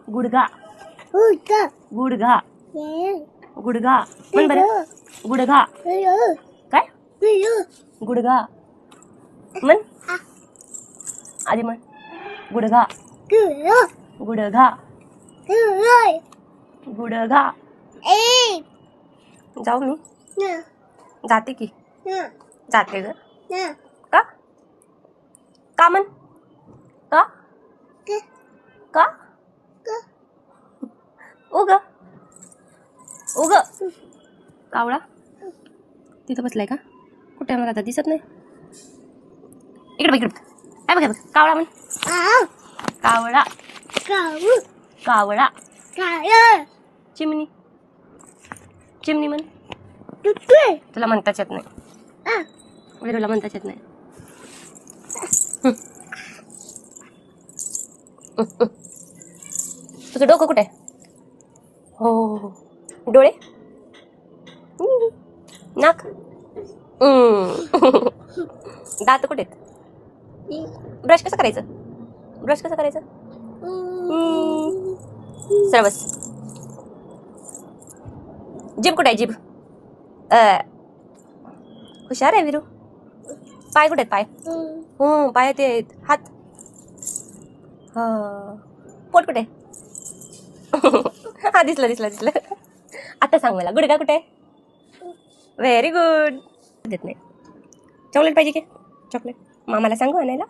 गुडघा गुडघा गुडघा म्हण बरं. गुडघा काय गुडघा म्हण आधी म्हण. गुडघा गुडघा गुडघा. जाऊ मी जाते की जाते ग. का का म्हण. का का उग उग. कावळा तिथं बसलाय का? कुठे मला आता दिसत नाही. इकडे बघ इकडे काय बघ कावळा म्हण. कावळा कावळा. चिमणी चिमणी म्हण. तुला म्हणताच येत नाही. विरूला म्हणताच येत नाही. तुझं डोकं कुठे? हो डोळे नाक दात कुठे? ब्रश कसं करायचं? ब्रश कसं करायचं? सरळ बस. जीभ कुठे आहे? जीभ हुशार आहे विरू. पाय कुठे आहेत? पाय पाय ते आहेत. हात पोट कुठे? हा दिसलं दिसलं दिसलं. आता सांग मला गुडघा कुठे? Very good. देत नाही. चॉकलेट पाहिजे की? चॉकलेट मामाला सांगू आणायला.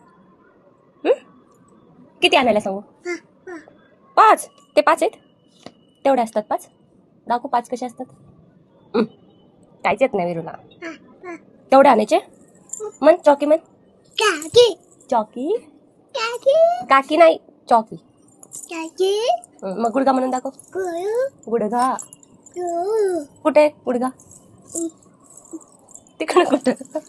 किती आणायला सांगू? 5. ते 5 आहेत. तेवढे असतात 5. दाखवू 5 कसे असतात. काहीच येत नाही विरूला. तेवढे आणायचे. म्हण चॉकी म्हण. चॉकी काकी नाही चॉकी. मग गुडघा म्हणून दाखव. गुडघा कुठे? गुडघा तिकडे कुठं?